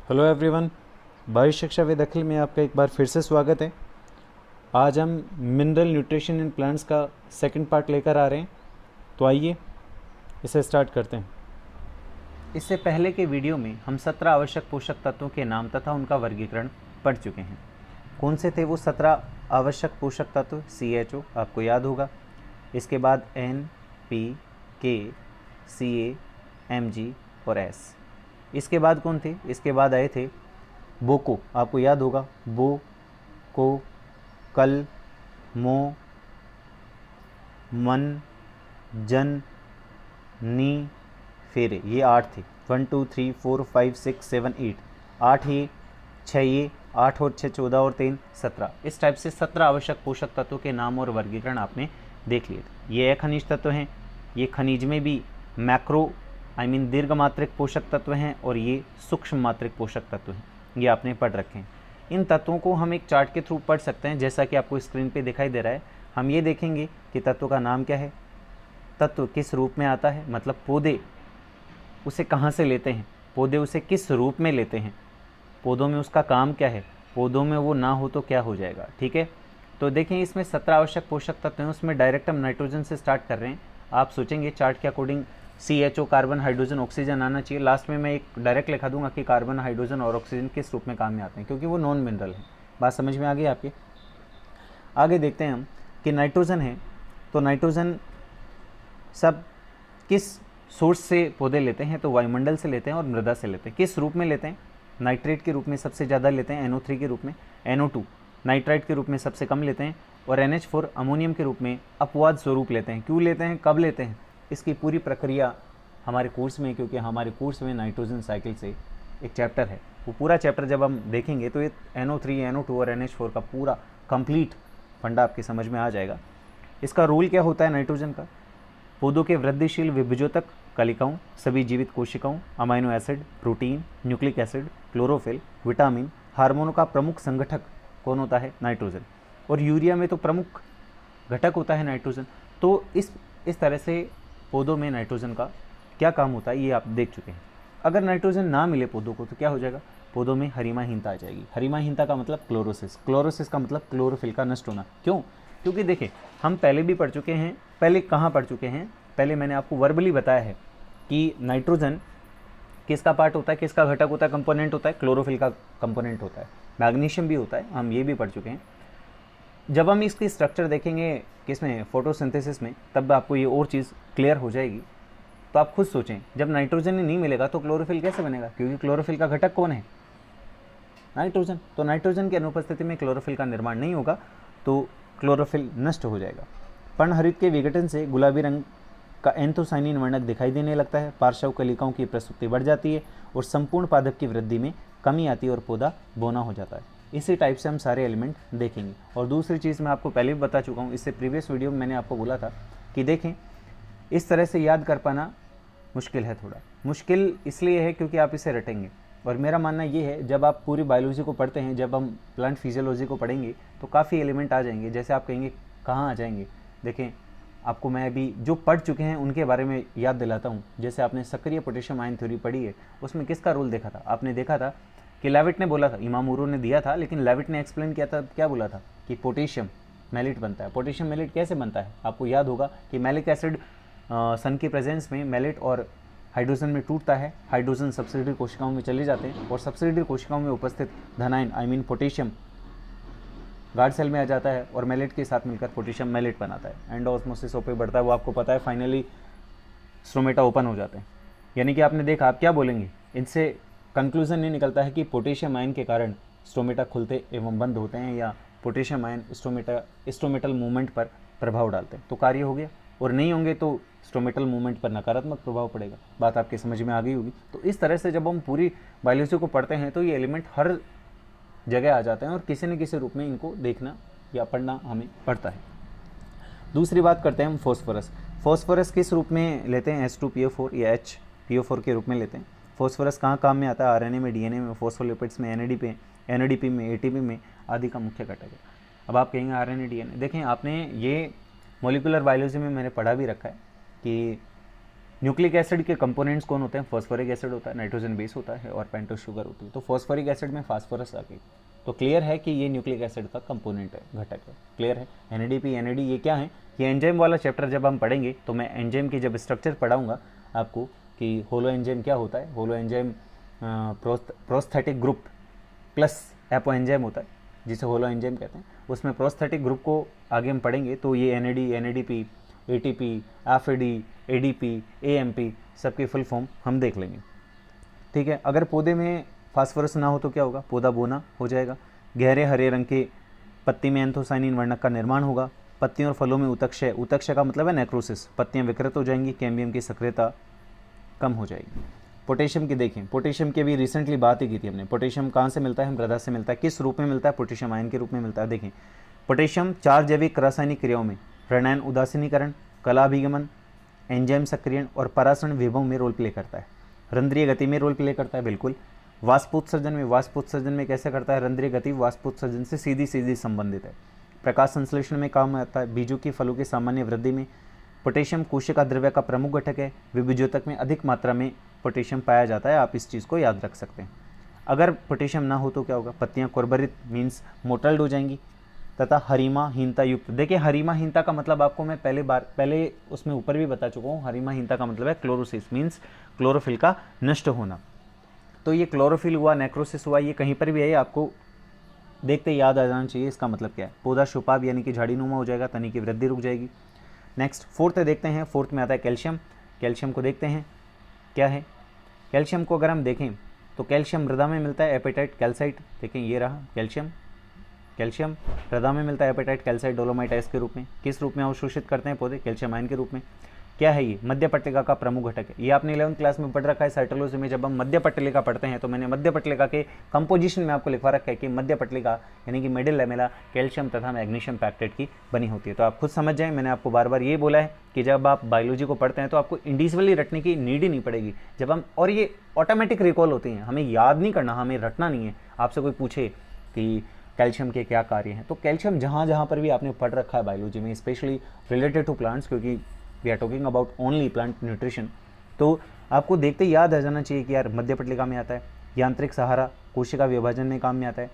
Hello everyone, bio शिक्षा with अखिल में आपका एक बार फिर से स्वागत है। आज हम मिनरल न्यूट्रिशन इन प्लांट्स का सेकंड पार्ट लेकर आ रहे हैं, तो आइए इसे स्टार्ट करते हैं। इससे पहले के वीडियो में हम 17 आवश्यक पोषक तत्वों के नाम तथा उनका वर्गीकरण पढ़ चुके हैं। कौन से थे वो 17 आवश्यक पोषक तत्व? CHO आपको याद होगा, इसके बाद N, P, K, Ca, Mg और S। इसके बाद कौन थे? इसके बाद आए थे बोको, आपको याद होगा, बो, को, कल, मो, मन, जन, नी, फेरे। ये 8 थे। 1 2 3 4 5 6 7 8, 8 ये, 6 ये, 8 और 6 14 और 3 17। इस टाइप से 17 आवश्यक पोषक तत्वों के नाम और वर्गीकरण आपने देख लिए थे। ये खनिज तत्व हैं, ये खनिज में भी मैक्रो दीर्घ मात्रिक पोषक तत्व हैं और ये सूक्ष्म मात्रिक पोषक तत्व हैं, ये आपने पढ़ रखे हैं। इन तत्वों को हम एक चार्ट के थ्रू पढ़ सकते हैं, जैसा कि आपको स्क्रीन पे दिखाई दे रहा है। हम ये देखेंगे कि तत्व का नाम क्या है, तत्व किस रूप में आता है, मतलब पौधे उसे कहाँ से लेते हैं, पौधे उसे किस रूप में लेते हैं, पौधों में उसका काम क्या है, पौधों में वो ना हो तो क्या हो जाएगा। ठीक है, तो देखें इसमें 17 आवश्यक पोषक तत्व हैं, उसमें डायरेक्ट हम नाइट्रोजन से स्टार्ट कर रहे हैं। आप सोचेंगे चार्ट के according CHO carbon hydrogen oxygen आना चाहिए, लास्ट में मैं एक डायरेक्ट लिखा दूंगा कि कार्बन हाइड्रोजन और ऑक्सीजन किस रूप में काम में आते हैं, क्योंकि वो नॉन मिनरल है। बात समझ में आ गई आपके? आगे देखते हैं हम कि नाइट्रोजन है, तो नाइट्रोजन सब किस सोर्स से पौधे लेते हैं, तो वायुमंडल से लेते हैं और मृदा से लेते हैं। किस रूप में लेते हैं? नाइट्रेट के रूप में सबसे ज़्यादा लेते हैं, NO3 के रूप में, NO2 नाइट्राइट के रूप में सबसे कम लेते हैं, और NH4 अमोनियम के रूप में अपवाद स्वरूप लेते हैं। क्यों लेते हैं, कब लेते हैं, इसकी पूरी प्रक्रिया हमारे कोर्स में, क्योंकि हमारे कोर्स में नाइट्रोजन साइकिल से एक चैप्टर है, वो पूरा चैप्टर जब हम देखेंगे तो ये NO3, NO2 और NH4 का पूरा कंप्लीट फंडा आपके समझ में आ जाएगा। इसका रोल क्या होता है नाइट्रोजन का? पौधों के वृद्धिशील विभजोतक कलिकाओं, सभी जीवित कोशिकाओं, amino acid, protein, nucleic acid, chlorophyll, vitamin, हार्मोनों का प्रमुख संगठक कौन होता है? नाइट्रोजन। और यूरिया में तो प्रमुख घटक होता है नाइट्रोजन। तो इस तरह से पौधों में नाइट्रोजन का क्या काम होता है ये आप देख चुके हैं। अगर नाइट्रोजन ना मिले पौधों को तो क्या हो जाएगा? पौधों में हरिमाहीनता आ जाएगी। हरिमाहीनता का मतलब क्लोरोसिस, क्लोरोसिस का मतलब क्लोरोफिल का नष्ट होना। क्यों? क्योंकि देखिए हम पहले भी पढ़ चुके हैं, पहले कहाँ पढ़ चुके हैं, पहले मैंने आपको वर्बली बताया है कि नाइट्रोजन किसका पार्ट होता है, किसका घटक होता है, कंपोनेंट होता है, क्लोरोफिल का कंपोनेंट होता है, मैग्नीशियम भी होता है, हम ये भी पढ़ चुके हैं। जब हम इसकी स्ट्रक्चर देखेंगे किसमें, फोटोसिंथेसिस में, तब आपको ये और चीज़ क्लियर हो जाएगी। तो आप खुद सोचें, जब नाइट्रोजन ही नहीं मिलेगा तो क्लोरोफिल कैसे बनेगा, क्योंकि क्लोरोफिल का घटक कौन है? नाइट्रोजन। तो नाइट्रोजन की अनुपस्थिति में क्लोरोफिल का निर्माण नहीं होगा, तो क्लोरोफिल नष्ट हो जाएगा। पर्णहरित के विघटन से गुलाबी रंग का एंथोसाइनिन वर्णक दिखाई देने लगता है, पार्श्व कलिकाओं की प्रस्तुति बढ़ जाती है और संपूर्ण पादप की वृद्धि में कमी आती है और पौधा बौना हो जाता है। इसी टाइप से हम सारे एलिमेंट देखेंगे। और दूसरी चीज़ मैं आपको पहले भी बता चुका हूँ, इससे प्रीवियस वीडियो में मैंने आपको बोला था कि देखें इस तरह से याद कर पाना मुश्किल है, थोड़ा मुश्किल इसलिए है क्योंकि आप इसे रटेंगे। और मेरा मानना ये है, जब आप पूरी बायोलॉजी को पढ़ते हैं, जब हम प्लांट फिजियोलॉजी को पढ़ेंगे तो काफ़ी एलिमेंट आ जाएंगे। जैसे आप कहेंगे कहाँ आ जाएंगे, देखें आपको मैं अभी जो पढ़ चुके हैं उनके बारे में याद दिलाता हूँ। जैसे आपने सक्रिय पोटेशियम आयन थ्योरी पढ़ी है, उसमें किसका रोल देखा था? आपने देखा था कि लेविट ने बोला था, इमामुरो ने दिया था, लेकिन लेविट ने एक्सप्लेन किया था, क्या बोला था कि पोटेशियम मैलिट बनता है। पोटेशियम मैलिट कैसे बनता है? आपको याद होगा कि मैलिक एसिड सन की प्रेजेंस में मैलिट और हाइड्रोजन में टूटता है, हाइड्रोजन सब्सिडरी कोशिकाओं में चले जाते हैं और सब्सिडरी कोशिकाओं में उपस्थित धनायन पोटेशियम गार्ड सेल में आ जाता है और मैलेट के साथ मिलकर पोटेशियम मैलेट बनाता है। एंडोऑस्मोसिस ओपे बढ़ता है, वो आपको पता है, फाइनली स्ट्रोमेटा ओपन हो जाते हैं। यानी कि आपने देखा, आप क्या बोलेंगे, इनसे कंक्लूजन नहीं निकलता है कि पोटेशियम आयन के कारण स्ट्रोमेटा खुलते एवं बंद होते हैं या पोटेशियम आयन स्ट्रोमेटल मूवमेंट पर प्रभाव डालते हैं। तो कार्य हो गया, और नहीं होंगे तो स्ट्रोमेटल मूवमेंट पर नकारात्मक प्रभाव पड़ेगा। बात आपके समझ में आ गई होगी। तो इस तरह से जब हम पूरी बायोलॉजी को पढ़ते हैं तो ये एलिमेंट हर जगह आ जाते हैं और किसी न किसी रूप में इनको देखना या पढ़ना हमें पड़ता है। दूसरी बात करते हैं हम फॉस्फोरस। फॉस्फोरस किस रूप में लेते हैं? H2PO4 या HPO4 के रूप में लेते हैं। फॉस्फोरस कहाँ काम में आता है? RNA में, DNA में, फॉस्फोलिपिड्स में, NADP में, ATP में आदि का मुख्य घटक है। अब आप कहेंगे RNA DNA, देखें आपने ये मॉलिक्यूलर बायोलॉजी में मैंने पढ़ा भी रखा है कि न्यूक्लिक एसिड के कंपोनेंट्स कौन होते हैं? फॉस्फोरिक एसिड होता है, नाइट्रोजन बेस होता है और पेंटोस शुगर होती है। तो फॉस्फोरिक एसिड में फास्फोरस आ गई, तो क्लियर है कि ये न्यूक्लिक एसिड का कंपोनेंट है, घटक है। क्लियर है? NADP NAD ये क्या है? ये एंजाइम वाला चैप्टर जब हम पढ़ेंगे तो मैं एंजाइम की जब स्ट्रक्चर पढ़ाऊंगा आपको कि होलो एंजाइम क्या होता है, holo enzyme prosthetic group plus apo enzyme होता है जिसे होलो एंजाइम कहते हैं। उसमें प्रोस्थेटिक ग्रुप को आगे हम पढ़ेंगे तो ये NAD NADP ATP FAD ADP AMP सबकी फुल फॉर्म हम देख लेंगे। ठीक है, अगर पौधे में फास्फोरस ना हो तो क्या होगा? पौधा बोना हो जाएगा। गहरे हरे रंग के पत्ती में एंथोसाइनिन वर्णक का निर्माण होगा। पत्तियों और फलों में उतक्षय, उतक्षय का मतलब है नेक्रोसिस, पत्तियां विकृत हो जाएंगी, कैम्बियम की सक्रियता कम हो जाएगी। पोटेशियम की देखें, पोटेशियम की अभी रिसेंटली बात ही की थी हमने। पोटेशियम कहाँ से मिलता है? मृदा से मिलता है। किस रूप में मिलता है? पोटेशियम आयन के रूप में मिलता है। देखें, पोटेशियम 4 जैविक रासायनिक क्रियाओं में ऋणायन उदासीनीकरण, कलाभिगमन, एंजाइम सक्रियण और परासरण विभव में रोल प्ले करता है। रंध्रीय गति में रोल प्ले करता है, बिल्कुल। वाष्पोत्सर्जन में, वाष्पोत्सर्जन में कैसे करता है? रंध्रीय गति वाष्पोत्सर्जन से सीधी सीधी संबंधित है। प्रकाश संश्लेषण में काम आता है। बीजों की फलों की सामान्य वृद्धि में पोटेशियम कोशिका द्रव्य का प्रमुख घटक है। विभिजोतक में अधिक मात्रा में पोटेशियम पाया जाता है, आप इस चीज़ को याद रख सकते हैं। अगर पोटेशियम ना हो तो क्या होगा? पत्तियां कुरबरित मीन्स मोटल्ड हो जाएंगी तथा हरिमाहीनता युक्त। देखिए, हरिमाहीनता का मतलब आपको मैं पहले उसमें ऊपर भी बता चुका हूँ। हरिमाहीनता का मतलब है क्लोरोसिस मीन्स क्लोरोफिल का नष्ट होना। तो ये क्लोरोफिल हुआ, नेक्रोसिस हुआ, ये कहीं पर भी है, आपको देखते याद आ जाना चाहिए इसका मतलब क्या है। पौधा शुपाब यानी कि झाड़ीनुमा हो जाएगा, तनी की वृद्धि रुक जाएगी। नेक्स्ट फोर्थ देखते हैं। फोर्थ में आता है कैल्शियम। कैल्शियम को देखते हैं क्या है। कैल्शियम को अगर हम देखें तो कैल्शियम मृदा में मिलता है, एपेटाइट कैल्साइट। देखें ये रहा कैल्शियम। कैल्शियम मृदा में मिलता है, एपेटाइट कैल्साइट डोलोमाइट आइस के रूप में। किस रूप में अवशोषित करते हैं पौधे? कैल्शियम आयन के रूप में। क्या है ये? मध्य पट्टिका का प्रमुख घटक है। ये आपने 11th क्लास में पढ़ रखा है साइटोलॉजी में। जब हम मध्य पट्टिका पढ़ते हैं तो मैंने मध्य पट्टिका के कंपोजिशन में आपको लिखवा रखा है कि मध्य पट्टिका यानी कि मिडिल लैमेला कैल्शियम तथा मैग्नीशियम पैक्टेट की बनी होती है। तो आप खुद समझ जाएं, मैंने आपको बार बार ये बोला है कि जब आप बायोलॉजी को पढ़ते हैं तो आपको इंडिविजुअली रटने की नीड ही नहीं पड़ेगी। जब हम, और ये ऑटोमेटिक रिकॉल होती हैं, हमें याद नहीं करना, हमें रटना नहीं है। आपसे कोई पूछे कि कैल्शियम के क्या कार्य हैं, तो कैल्शियम जहाँ जहाँ पर भी आपने पढ़ रखा है बायोलॉजी में, स्पेशली रिलेटेड टू प्लांट्स, क्योंकि we are talking about only plant nutrition, तो आपको देखते याद आ जाना चाहिए कि यार मध्य पट्टिका में आता है। यांत्रिक सहारा कोशिका विभाजन में काम में आता है।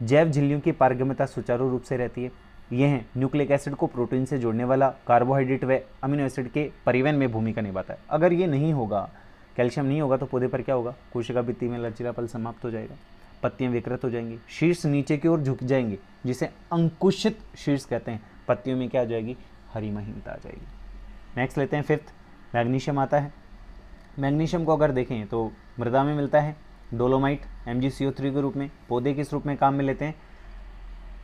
जैव झिल्लियों की पारगम्यता सुचारू रूप से रहती है। ये हैं न्यूक्लिक एसिड को प्रोटीन से जोड़ने वाला, कार्बोहाइड्रेट व अमीनो एसिड के परिवहन में भूमिका निभाता है। अगर ये नहीं होगा, कैल्शियम नहीं होगा, तो पौधे पर क्या होगा? कोशिका भित्ति में लचीलापन समाप्त हो जाएगा, पत्तियां विकृत हो जाएंगी, शीर्ष नीचे की ओर झुक जाएंगे जिसे अंकुशित शीर्ष कहते हैं। पत्तियों में क्या आ जाएगी? हरिमहीनता आ जाएगी। नेक्स्ट लेते हैं फिफ्थ, मैग्नीशियम आता है। मैग्नीशियम को अगर देखें तो मृदा में मिलता है, डोलोमाइट MgCO3 के रूप में। पौधे किस रूप में काम में लेते हैं?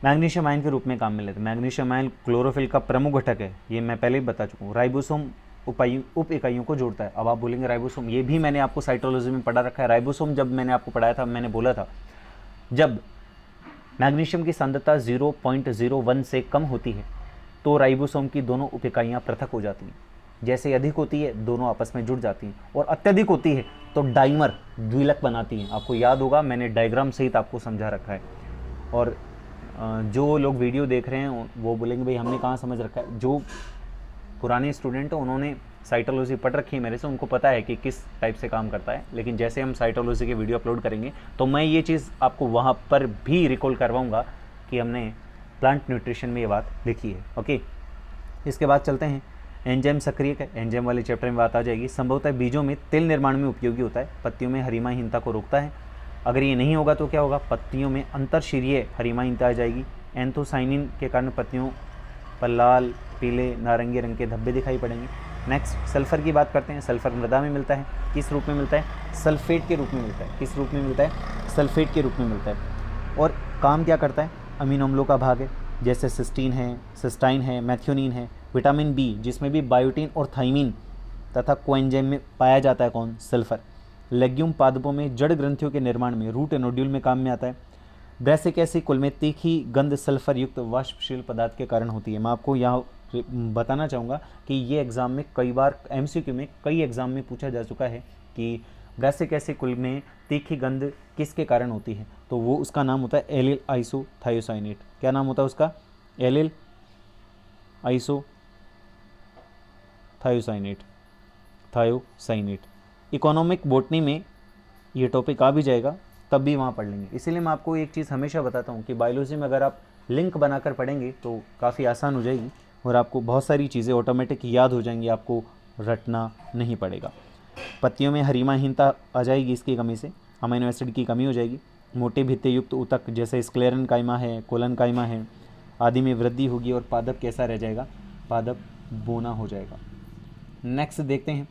मैग्नीशियम आयन के रूप में काम में लेते हैं। मैग्नीशियम आयन क्लोरोफिल का प्रमुख घटक है, ये मैं पहले ही बता चुका हूँ। राइबोसोम उप इकाइयों को जोड़ता है। अब आप बोलेंगे राइबोसोम, ये भी मैंने आपको साइटोलॉजी में पढ़ा रखा है। राइबोसोम जब मैंने आपको पढ़ाया था, मैंने बोला था जब मैग्नीशियम की सांद्रता 0.01 से कम होती है तो राइबोसोम की दोनों उप इकाइयाँ पृथक हो जाती हैं। जैसे अधिक होती है दोनों आपस में जुड़ जाती हैं, और अत्यधिक होती है तो डाइमर द्विलक बनाती हैं। आपको याद होगा, मैंने डायग्राम सहित आपको समझा रखा है। और जो लोग वीडियो देख रहे हैं वो बोलेंगे भाई हमने कहाँ समझ रखा है। जो पुराने स्टूडेंट हैं उन्होंने साइटोलॉजी पढ़ रखी है मेरे से, उनको पता है कि किस टाइप से काम करता है। लेकिन जैसे हम साइटोलॉजी के वीडियो अपलोड करेंगे तो मैं ये चीज़ आपको वहाँ पर भी रिकॉल करवाऊँगा कि हमने प्लांट न्यूट्रिशन में ये बात लिखी है। ओके, इसके बाद चलते हैं एंजाइम सक्रियक है। एंजाइम वाले चैप्टर में बात आ जाएगी। संभवतः बीजों में तेल निर्माण में उपयोगी होता है। पत्तियों में हरिमाहीनता को रोकता है। अगर ये नहीं होगा तो क्या होगा? पत्तियों में अंतरशीरीय हरिमाहीनता आ जाएगी। एंथोसाइनिन के कारण पत्तियों पर लाल, पीले, नारंगी रंग के धब्बे दिखाई पड़ेंगे। नेक्स्ट सल्फर की बात करते हैं। सल्फर मृदा में मिलता है। किस रूप में मिलता है? सल्फेट के रूप में मिलता है। किस रूप में मिलता है? सल्फेट के रूप में मिलता है। और काम क्या करता है? अमीनो अम्लों का भाग है, जैसे सिस्टीन है, सिस्टाइन है, मैथ्योनिन है। विटामिन बी जिसमें भी बायोटीन और थाइमिन तथा कोएंजाइम में पाया जाता है कौन? सल्फर। लेग्यूम पादपों में जड़ ग्रंथियों के निर्माण में, रूट नोड्यूल में काम में आता है। ब्रैसिक एसिड कुल में तीखी गंध सल्फर युक्त वाष्पशील पदार्थ के कारण होती है। मैं आपको यहाँ बताना चाहूँगा कि ये एग्जाम में कई बार MCQ में कई एग्जाम में पूछा जा चुका है कि ब्रैसिक एसिड कुल में तीखी गंध किसके कारण होती है, तो वो उसका नाम होता है एलिल आइसोथायोसाइनेट। क्या नाम होता है उसका? Allyl isothiocyanate. Thiocyanate. Economic botany में ये टॉपिक आ भी जाएगा, तब भी वहाँ पढ़ लेंगे। इसीलिए मैं आपको एक चीज़ हमेशा बताता हूँ कि बायोलॉजी में अगर आप लिंक बनाकर पढ़ेंगे तो काफ़ी आसान हो जाएगी और आपको बहुत सारी चीज़ें ऑटोमेटिक याद हो जाएंगी, आपको रटना नहीं पड़ेगा। पत्तियों में हरिमाहीनता आ जाएगी इसकी कमी से, अमीनो एसिड की कमी हो जाएगी। मोटे भित्ते युक्त ऊतक जैसे स्क्लेरन कायमा है, कोलन कायमा है आदि में वृद्धि होगी और पादप कैसा रह जाएगा, पादप बोना हो जाएगा। नेक्स्ट देखते हैं,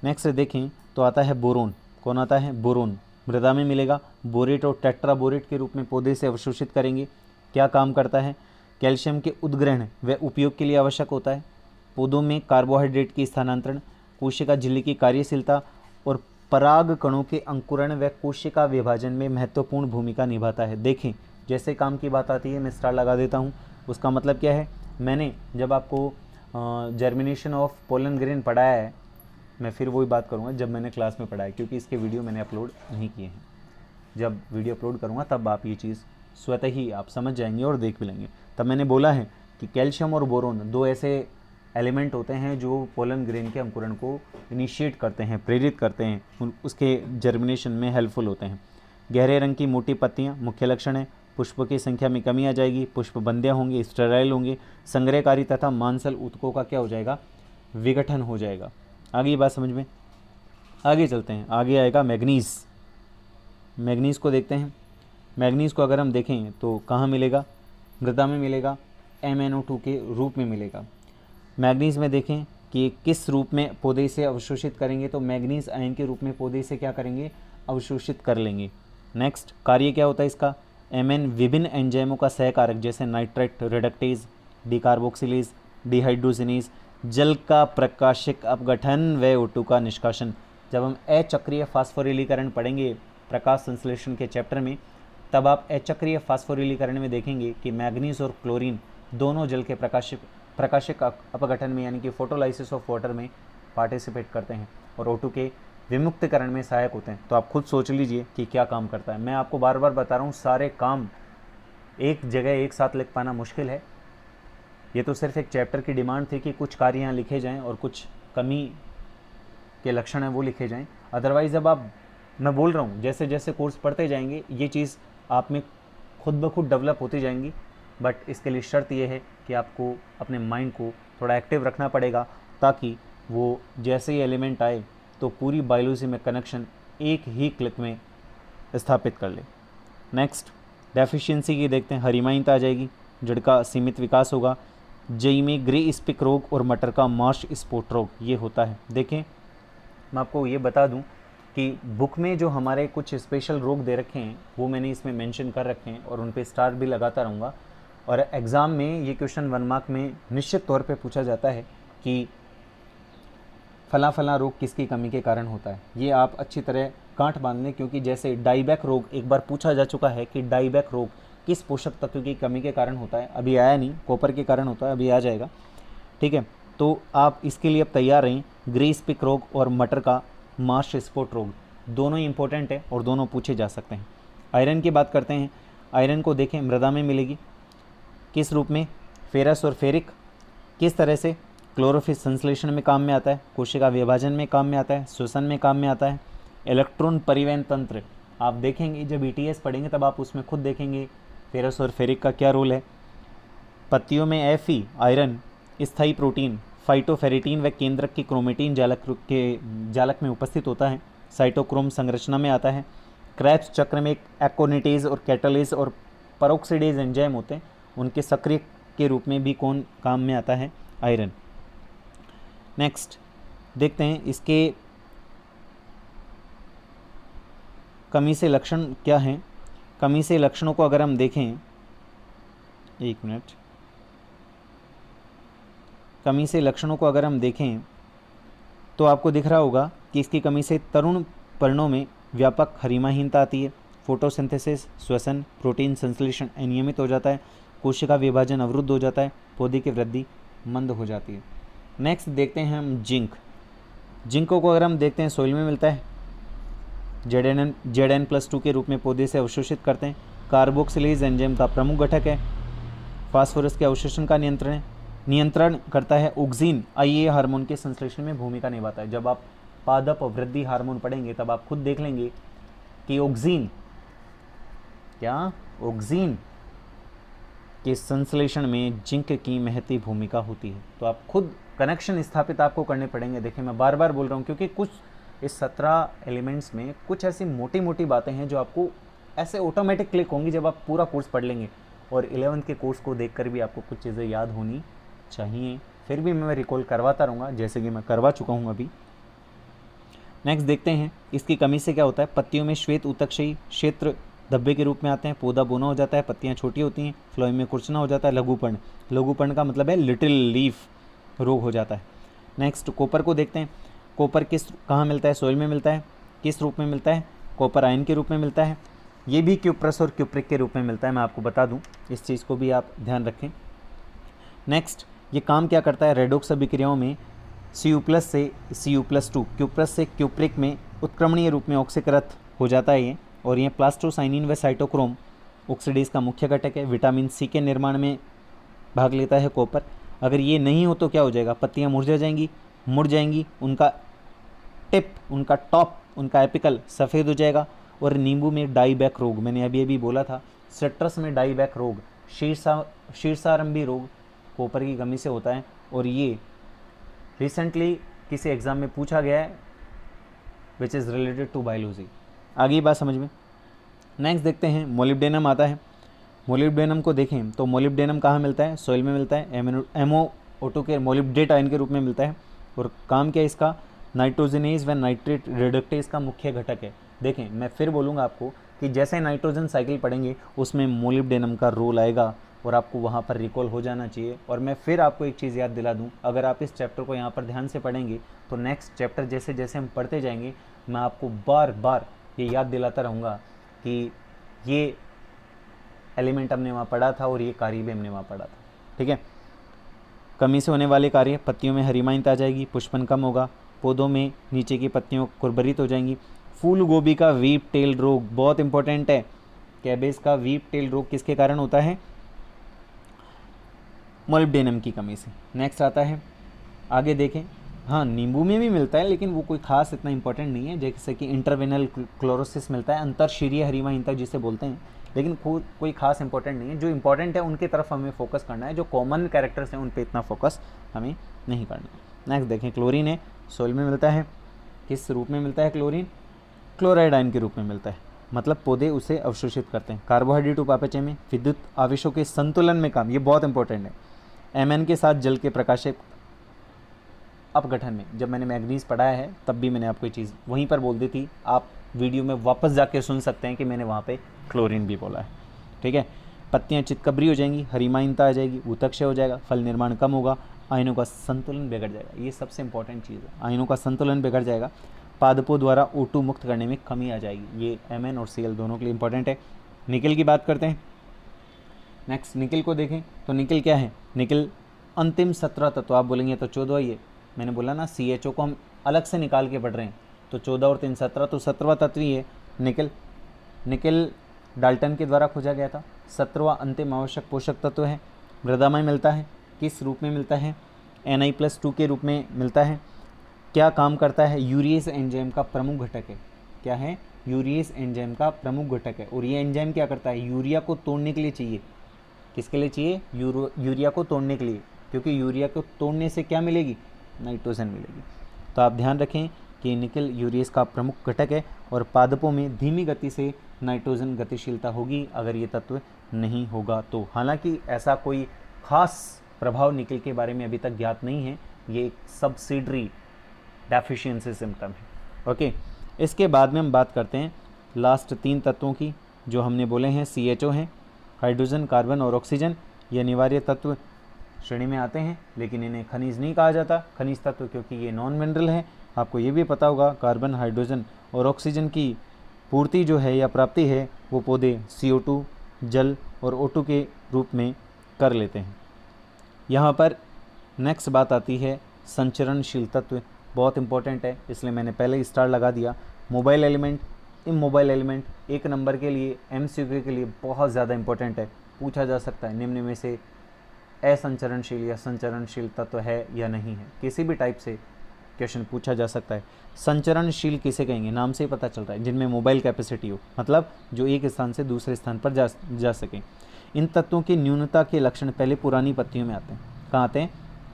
नेक्स्ट देखें तो आता है बोरोन। कौन आता है, बोरोन। मृदा में मिलेगा, बोरेट और टेट्राबोरेट के रूप में पौधे से अवशोषित करेंगे। क्या काम करता है, कैल्शियम के उद्ग्रहण व उपयोग के लिए आवश्यक होता है। पौधों में कार्बोहाइड्रेट की स्थानांतरण, कोशिका झिल्ली की कार्यशीलता और पराग कणों के अंकुरण व कोशिका विभाजन में महत्वपूर्ण भूमिका निभाता है। देखें, जैसे काम की बात आती है मैं स्टार लगा देता हूँ, उसका मतलब क्या है, मैंने जब आपको जर्मिनेशन ऑफ पोलन ग्रेन पढ़ाया है, मैं फिर वही बात करूँगा जब मैंने क्लास में पढ़ाया, क्योंकि इसके वीडियो मैंने अपलोड नहीं किए हैं। जब वीडियो अपलोड करूँगा तब आप ये चीज़ स्वतः ही आप समझ जाएंगे और देख भी लेंगे। तब मैंने बोला है कि कैल्शियम और बोरोन दो ऐसे एलिमेंट होते हैं जो पोलन ग्रेन के अंकुरण को इनिशिएट करते हैं, प्रेरित करते हैं, उसके जर्मिनेशन में हेल्पफुल होते हैं। गहरे रंग की मोटी पत्तियाँ मुख्य लक्षण है। पुष्प की संख्या में कमी आ जाएगी, पुष्प बंध्या होंगे, स्टेराइल होंगे, संग्रहकारी तथा मांसल ऊतकों का क्या हो जाएगा, विघटन हो जाएगा। आगे ये बात समझ में, आगे चलते हैं। आगे आएगा मैग्नीज। मैग्नीज को देखते हैं। मैग्नीज को अगर हम देखें तो कहाँ मिलेगा, मृदा में मिलेगा, MnO2 के रूप में मिलेगा। मैग्नीज में देखें कि किस रूप में पौधे इसे अवशोषित करेंगे, तो मैग्नीज आयन के रूप में पौधे इसे क्या करेंगे, अवशोषित कर लेंगे। नेक्स्ट, कार्य क्या होता है इसका, Mn विभिन्न एंजाइमों का सहकारक जैसे नाइट्रेट रिडक्टेज, डिकार्बोक्सिलेज, डिहाइड्रोजिनेज, जल का प्रकाशिक अपघटन व O2 का निष्कासन। जब हम अचक्रीय फास्फोरिलीकरण पढ़ेंगे प्रकाश संश्लेषण के चैप्टर में, तब आप अचक्रीय फास्फोरिलीकरण में देखेंगे कि मैग्नीज और क्लोरीन दोनों जल के प्रकाशिक अपघटन में यानी कि फोटोलाइसिस ऑफ वाटर में पार्टिसिपेट करते हैं और O2 के विमुक्तिकरण में सहायक होते हैं। तो आप खुद सोच लीजिए कि क्या काम करता है। मैं आपको बार बार बता रहा हूँ, सारे काम एक जगह एक साथ लिख पाना मुश्किल है। ये तो सिर्फ एक चैप्टर की डिमांड थी कि कुछ कार्य यहाँ लिखे जाएं और कुछ कमी के लक्षण हैं वो लिखे जाएं। अदरवाइज़ अब आप, मैं बोल रहा हूँ, जैसे जैसे कोर्स पढ़ते जाएंगे ये चीज़ आप में खुद ब खुद डेवलप होती जाएंगी। बट इसके लिए शर्त ये है कि आपको अपने माइंड को थोड़ा एक्टिव रखना पड़ेगा, ताकि वो जैसे ही एलिमेंट आए तो पूरी बायोलॉजी में कनेक्शन एक ही क्लिक में स्थापित कर ले। नेक्स्ट, डेफिशिएंसी की देखते हैं। हरिमाहीनता आ जाएगी, जड़ का सीमित विकास होगा। जई में ग्रे स्पिक रोग और मटर का मार्श स्पॉट रोग ये होता है। देखें, मैं आपको ये बता दूं कि बुक में जो हमारे कुछ स्पेशल रोग दे रखे हैं वो मैंने इसमें मेंशन कर रखे हैं और उन पे स्टार भी लगाता रहूँगा। और एग्ज़ाम में ये क्वेश्चन 1 मार्क में निश्चित तौर पे पूछा जाता है कि फला फला रोग किसकी कमी के कारण होता है। ये आप अच्छी तरह गांठ बांध लें, क्योंकि जैसे डाइबैक रोग एक बार पूछा जा चुका है कि डाइबैक रोग किस पोषक तत्व की कमी के कारण होता है। अभी आया नहीं, कॉपर के कारण होता है, अभी आ जाएगा, ठीक है। तो आप इसके लिए अब तैयार रहें। ग्रे स्पिक रोग और मटर का मार्श स्पॉट रोग दोनों ही इंपॉर्टेंट है और दोनों पूछे जा सकते हैं। आयरन की बात करते हैं। आयरन को देखें, मृदा में मिलेगी, किस रूप में, फेरस और फेरिक। किस तरह से, क्लोरोफिल संश्लेषण में काम में आता है, कोशिका विभाजन में काम में आता है, श्वसन में काम में आता है। इलेक्ट्रॉन परिवहन तंत्र आप देखेंगे, जब ETS पढ़ेंगे तब आप उसमें खुद देखेंगे फेरस और फेरिक का क्या रोल है। पत्तियों में Fe आयरन, स्थायी प्रोटीन फाइटोफेरिटीन व केंद्रक की क्रोमेटिन जालक में उपस्थित होता है। साइटोक्रोम संरचना में आता है। क्रेब्स चक्र में एक एक्कोनिटेज और कैटलेज और पेरोक्सिडेज एंजाइम होते हैं, उनके सक्रिय के रूप में भी कौन काम में आता है, आयरन। नेक्स्ट देखते हैं इसके कमी से लक्षण क्या हैं। कमी से लक्षणों को अगर हम देखें, एक मिनट, कमी से लक्षणों को अगर हम देखें तो आपको दिख रहा होगा कि इसकी कमी से तरुण पर्णों में व्यापक हरिमाहीनता आती है। फोटोसिंथेसिस, श्वसन, प्रोटीन संश्लेषण अनियमित हो जाता है, कोशिका विभाजन अवरुद्ध हो जाता है, पौधे की वृद्धि मंद हो जाती है। नेक्स्ट देखते हैं हम जिंक। जिंक को अगर हम देखते हैं सॉइल में मिलता है, Zn+2 के रूप में पौधे से अवशोषित करते हैं। कार्बोक्सिलेज एंजाइम का प्रमुख घटक है। फास्फोरस के अवशोषण का नियंत्रण करता है। ऑक्सिन IA हार्मोन के संश्लेषण में भूमिका निभाता है। जब आप पादप वृद्धि हार्मोन पढ़ेंगे तब आप खुद देख लेंगे कि ऑक्सीन के संश्लेषण में जिंक की महती भूमिका होती है। तो आप खुद कनेक्शन स्थापित आपको करने पड़ेंगे। देखिए मैं बार बार बोल रहा हूँ क्योंकि कुछ इस 17 एलिमेंट्स में कुछ ऐसी मोटी मोटी बातें हैं जो आपको ऐसे ऑटोमेटिक क्लिक होंगी जब आप पूरा कोर्स पढ़ लेंगे। और 11th के कोर्स को देखकर भी आपको कुछ चीज़ें याद होनी चाहिए, फिर भी मैं रिकॉल करवाता रहूँगा जैसे कि मैं करवा चुका हूँ अभी। नेक्स्ट देखते हैं इसकी कमी से क्या होता है। पत्तियों में श्वेत ऊतकक्षयी क्षेत्र धब्बे के रूप में आते हैं, पौधा बोना हो जाता है, पत्तियां छोटी होती हैं, फ्लोएम में कुर्चना हो जाता है, लघुपर्ण का मतलब है लिटिल लीफ रोग हो जाता है। नेक्स्ट कॉपर को देखते हैं। कॉपर कहाँ मिलता है? सॉइल में मिलता है। किस रूप में मिलता है? कॉपर आयन के रूप में मिलता है। ये भी क्यूप्रस और क्यूप्रिक के रूप में मिलता है, मैं आपको बता दूं, इस चीज़ को भी आप ध्यान रखें। नेक्स्ट ये काम क्या करता है? रेडॉक्स अभिक्रियाओं में Cu+ से Cu+2 क्यूप्रस से क्यूप्रिक में उत्क्रमणीय रूप में ऑक्सीकृत हो जाता है ये। और ये प्लास्टोसाइनिन व साइटोक्रोम ऑक्सीडेज का मुख्य घटक है। विटामिन सी के निर्माण में भाग लेता है कॉपर। अगर ये नहीं हो तो क्या हो जाएगा? पत्तियाँ मुड़ जाएंगी, उनका टिप, उनका टॉप, उनका एपिकल सफ़ेद हो जाएगा। और नींबू में डाईबैक रोग, मैंने अभी बोला था, सिट्रस में डाईबैक रोग, शीर्षारंभी रोग कॉपर की कमी से होता है। और ये रिसेंटली किसी एग्ज़ाम में पूछा गया है which is related to biology. आगे बात समझ में। नेक्स्ट देखते हैं मोलिब्डेनम आता है। मोलिब्डेनम को देखें तो मोलिब्डेनम कहाँ मिलता है? सॉइल में मिलता है, MnO2 के मोलिब्डेट आयन के रूप में मिलता है। और काम क्या है इसका? नाइट्रोजनेज व नाइट्रेट रिडक्टेज का मुख्य घटक है। देखें मैं फिर बोलूँगा आपको कि जैसे नाइट्रोजन साइकिल पढ़ेंगे उसमें मोलिब्डेनम का रोल आएगा और आपको वहाँ पर रिकॉल हो जाना चाहिए। और मैं फिर आपको एक चीज़ याद दिला दूँ, अगर आप इस चैप्टर को यहाँ पर ध्यान से पढ़ेंगे तो नेक्स्ट चैप्टर जैसे जैसे हम पढ़ते जाएंगे मैं आपको बार बार ये याद दिलाता रहूँगा कि ये एलिमेंट हमने वहाँ पढ़ा था और ये कार्य भी हमने वहाँ पढ़ा था। ठीक है। कमी से होने वाले कार्य, पत्तियों में हरिमाइंत आ जाएगी, पुष्पन कम होगा, पौधों में नीचे की पत्तियों कुरबरित हो जाएंगी। फूल गोभी का वीप टेल रोग बहुत इंपॉर्टेंट है। कैबेज का वीप टेल रोग किसके कारण होता है? मोलिब्डेनम की कमी से। नेक्स्ट आता है, आगे देखें, हाँ नींबू में भी मिलता है लेकिन वो कोई खास इतना इंपॉर्टेंट नहीं है। जैसे कि इंटरवेनल क्लोरोसिस मिलता है, अंतरशिरीय हरिमाहीनता जिसे बोलते हैं, लेकिन कोई खास इंपॉर्टेंट नहीं है। जो इंपॉर्टेंट है उनकी तरफ हमें फोकस करना है, जो कॉमन कैरेक्टर्स हैं उन पे इतना फोकस हमें नहीं करना है। नेक्स्ट देखें, क्लोरीन है, सॉइल में मिलता है। किस रूप में मिलता है क्लोरीन? क्लोराइड आयन के रूप में मिलता है, मतलब पौधे उसे अवशोषित करते हैं। कार्बोहाइड्रेट उपापचय में, विद्युत आवेशों के संतुलन में काम, ये बहुत इंपॉर्टेंट है। Mn के साथ जल के प्रकाशित अपघटन में, जब मैंने मैग्नीज पढ़ाया है तब भी मैंने आपको ये चीज़ वहीं पर बोल दी थी, आप वीडियो में वापस जाके सुन सकते हैं कि मैंने वहाँ पे क्लोरीन भी बोला है। ठीक है। पत्तियाँ चितकबरी हो जाएंगी, हरिमाइनता आ जाएगी, ऊतकक्षय हो जाएगा, फल निर्माण कम होगा, आयनों का संतुलन बिगड़ जाएगा। ये सबसे इंपॉर्टेंट चीज़ है, आयनों का संतुलन बिगड़ जाएगा। पादपों द्वारा O2 मुक्त करने में कमी आ जाएगी। ये Mn और Cl दोनों के लिए इंपॉर्टेंट है। निकल की बात करते हैं। नेक्स्ट निकल को देखें तो निकल क्या है? निकल अंतिम 17 तत्व। आप बोलेंगे तो 14 ही है, मैंने बोला ना CHO को हम अलग से निकाल के पढ़ रहे हैं, तो 14 और 3 17, तो 17वां तत्व ही है निकल। निकल डाल्टन के द्वारा खोजा गया था, 17वां अंतिम आवश्यक पोषक तत्व है। मृदा में मिलता है, किस रूप में मिलता है? Na+2 के रूप में मिलता है। क्या काम करता है? यूरिएज एंजाइम का प्रमुख घटक है। क्या है? यूरिएज एंजाइम का प्रमुख घटक है। और ये एंजाइम क्या करता है? यूरिया को तोड़ने के लिए चाहिए। किसके लिए चाहिए? यूरिया को तोड़ने के लिए, क्योंकि यूरिया को तोड़ने से क्या मिलेगी? नाइट्रोजन मिलेगी। तो आप ध्यान रखें कि निकल यूरिएज का प्रमुख घटक है और पादपों में धीमी गति से नाइट्रोजन गतिशीलता होगी अगर ये तत्व नहीं होगा तो। हालांकि ऐसा कोई खास प्रभाव निकल के बारे में अभी तक ज्ञात नहीं है, ये एक सब्सिडरी डेफिशिएंसी सिम्टम है। ओके, इसके बाद में हम बात करते हैं लास्ट 3 तत्वों की जो हमने बोले हैं। CHO हैं, हाइड्रोजन, कार्बन और ऑक्सीजन। ये अनिवार्य तत्व श्रेणी में आते हैं, लेकिन इन्हें खनिज नहीं कहा जाता, खनिज तत्व, क्योंकि ये नॉन मिनरल है। आपको ये भी पता होगा कार्बन, हाइड्रोजन और ऑक्सीजन की पूर्ति जो है या प्राप्ति है वो पौधे CO2, जल और O2 के रूप में कर लेते हैं। यहाँ पर नेक्स्ट बात आती है संचरणशील तत्व, बहुत इंपॉर्टेंट है, इसलिए मैंने पहले ही स्टार लगा दिया। Mobile element, immobile element 1 number के लिए MCQ के लिए बहुत ज़्यादा इंपॉर्टेंट है। पूछा जा सकता है निम्न में से असंचरणशील या संचरणशील तत्व है या नहीं है, किसी भी टाइप से क्वेश्चन पूछा जा सकता है। संचरणशील किसे कहेंगे, नाम से ही पता चल रहा है, जिनमें मोबाइल कैपेसिटी हो, मतलब जो एक स्थान से दूसरे स्थान पर जा सके। इन तत्वों की न्यूनता के लक्षण पहले पुरानी पत्तियों में आते हैं। कहाँ आते हैं?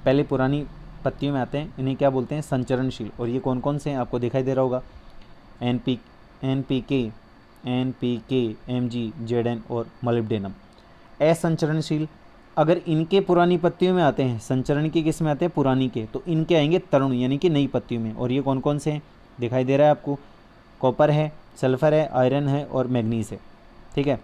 पहले पुरानी पत्तियों में आते हैं। इन्हें क्या बोलते हैं? संचरणशील। और ये कौन कौन से हैं आपको दिखाई दे रहा होगा, NPK, Mg, Zn और मोलिब्डेनम। असंचरणशील, अगर इनके पुरानी पत्तियों में आते हैं, संचरण के किस में आते हैं? पुरानी के, तो इनके आएंगे तरुण यानी कि नई पत्तियों में। और ये कौन कौन से हैं दिखाई दे रहा है आपको? कॉपर है, सल्फर है, आयरन है और मैग्नीज है। ठीक है।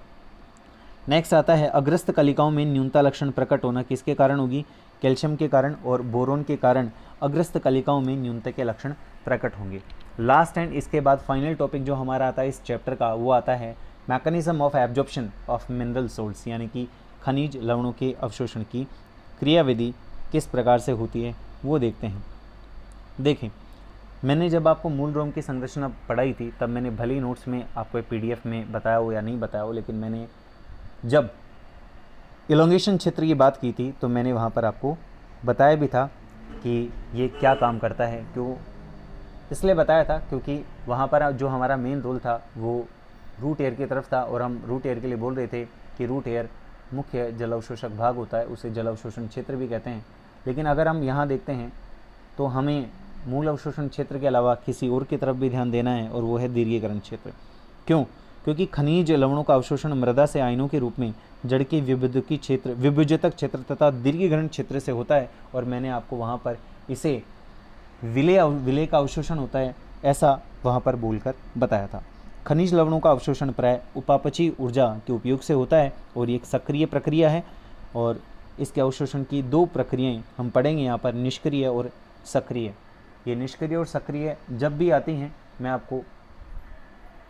नेक्स्ट आता है अग्रस्त कलिकाओं में न्यूनता लक्षण प्रकट होना किसके कारण होगी? कैल्शियम के कारण और बोरोन के कारण अग्रस्त कलिकाओं में न्यूनता के लक्षण प्रकट होंगे। लास्ट एंड इसके बाद फाइनल टॉपिक जो हमारा आता है इस चैप्टर का, वो आता है mechanism of absorption of mineral salts, यानी कि खनिज लवणों के अवशोषण की क्रियाविधि किस प्रकार से होती है वो देखते हैं। देखें, मैंने जब आपको मूल रोम की संरचना पढ़ाई थी तब मैंने भले ही नोट्स में आपको PDF में बताया हो या नहीं बताया हो, लेकिन मैंने जब इलोंगेशन क्षेत्र की बात की थी तो मैंने वहाँ पर आपको बताया भी था कि ये क्या काम करता है। क्यों इसलिए बताया था क्योंकि वहाँ पर जो हमारा मेन रोल था वो रूट एयर की तरफ था, और हम रूट एयर के लिए बोल रहे थे कि रूट एयर मुख्य जल अवशोषक भाग होता है, उसे जल अवशोषण क्षेत्र भी कहते हैं। लेकिन अगर हम यहाँ देखते हैं तो हमें मूल अवशोषण क्षेत्र के अलावा किसी और की तरफ भी ध्यान देना है, और वो है दीर्घीकरण क्षेत्र। क्यों? क्योंकि खनिज लवणों का अवशोषण मृदा से आयनों के रूप में जड़ के विभुजतक क्षेत्र तथा दीर्घीकरण क्षेत्र से होता है, और मैंने आपको वहाँ पर इसे विलय का अवशोषण होता है ऐसा वहाँ पर बोलकर बताया था। खनिज लवणों का अवशोषण प्राय उपापचयी ऊर्जा के उपयोग से होता है, और ये एक सक्रिय प्रक्रिया है। और इसके अवशोषण की दो प्रक्रियाएं हम पढ़ेंगे यहाँ पर, निष्क्रिय और सक्रिय। ये निष्क्रिय और सक्रिय जब भी आती हैं मैं आपको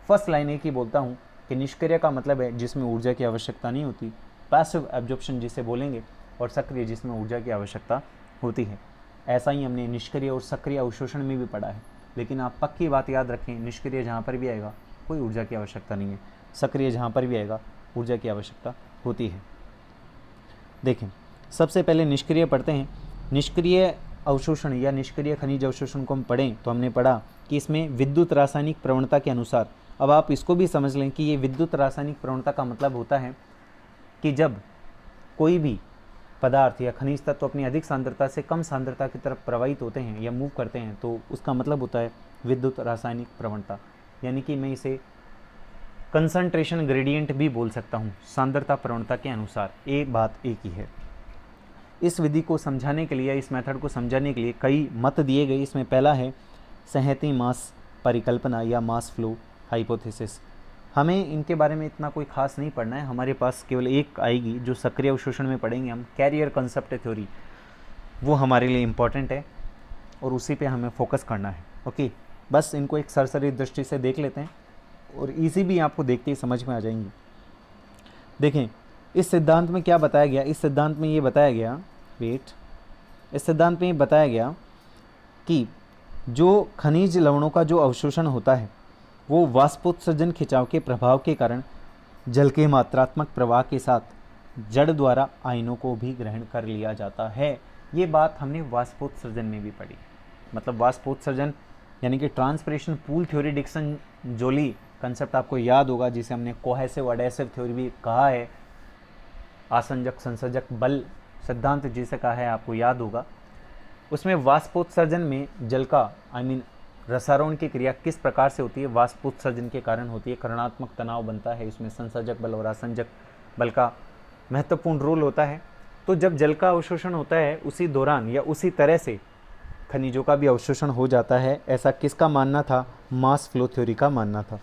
फर्स्ट लाइन एक ही बोलता हूँ कि निष्क्रिय का मतलब है जिसमें ऊर्जा की आवश्यकता नहीं होती, पैसिव एब्जॉर्प्शन जिसे बोलेंगे, और सक्रिय जिसमें ऊर्जा की आवश्यकता होती है। ऐसा ही हमने निष्क्रिय और सक्रिय अवशोषण में भी पढ़ा है। लेकिन आप पक्की बात याद रखें, निष्क्रिय जहाँ पर भी आएगा कोई ऊर्जा की आवश्यकता नहीं है, सक्रिय जहाँ पर भी आएगा ऊर्जा की आवश्यकता होती है। देखें, सबसे पहले निष्क्रिय पढ़ते हैं। निष्क्रिय अवशोषण या निष्क्रिय खनिज अवशोषण को हम पढ़ें तो हमने पढ़ा कि इसमें विद्युत रासायनिक प्रवणता के अनुसार, अब आप इसको भी समझ लें कि ये विद्युत रासायनिक प्रवणता का मतलब होता है कि जब कोई भी पदार्थ या खनिज तत्व अपनी अधिक सांद्रता से कम सांद्रता की तरफ प्रवाहित होते हैं या मूव करते हैं तो उसका मतलब होता है विद्युत रासायनिक प्रवणता। यानी कि मैं इसे कंसंट्रेशन ग्रेडियंट भी बोल सकता हूँ, सांद्रता प्रवणता के अनुसार। एक बात एक ही है। इस विधि को समझाने के लिए, इस मेथड को समझाने के लिए कई मत दिए गए। इसमें पहला है संहति मास परिकल्पना या मास फ्लो हाइपोथेसिस। हमें इनके बारे में इतना कोई खास नहीं पढ़ना है, हमारे पास केवल एक आएगी जो सक्रिय अवशोषण में पढ़ेंगे हम, कैरियर कंसेप्ट थ्योरी। वो हमारे लिए इम्पॉर्टेंट है और उसी पे हमें फोकस करना है। ओके, बस इनको एक सरसरी दृष्टि से देख लेते हैं और इजी भी आपको देखते ही समझ में आ जाएंगी। देखें, इस सिद्धांत में क्या बताया गया? इस सिद्धांत में ये बताया गया इस सिद्धांत में ये बताया गया कि जो खनिज लवणों का जो अवशोषण होता है वो वाष्पोत्सर्जन खिंचाव के प्रभाव के कारण जल के मात्रात्मक प्रवाह के साथ जड़ द्वारा आयनों को भी ग्रहण कर लिया जाता है। ये बात हमने वाष्पोत्सर्जन में भी पढ़ी। मतलब वाष्पोत्सर्जन यानी कि ट्रांसपिरेशन पूल थ्योरी, डिक्सन जोली कंसेप्ट आपको याद होगा, जिसे हमने कोहेसिव एडेसिव थ्योरी भी कहा है। आसंजक संसर्जक बल सिद्धांत जिसे कहा है आपको याद होगा। उसमें वाष्पोत्सर्जन में जल का रसारोहण की क्रिया किस प्रकार से होती है? वाष्पोत्सर्जन के कारण होती है। करणात्मक तनाव बनता है, इसमें संसर्जक बल और आसंजक बल का महत्वपूर्ण रोल होता है। तो जब जल का अवशोषण होता है उसी दौरान या उसी तरह से खनिजों का भी अवशोषण हो जाता है। ऐसा किसका मानना था? मास फ्लो थ्योरी का मानना था।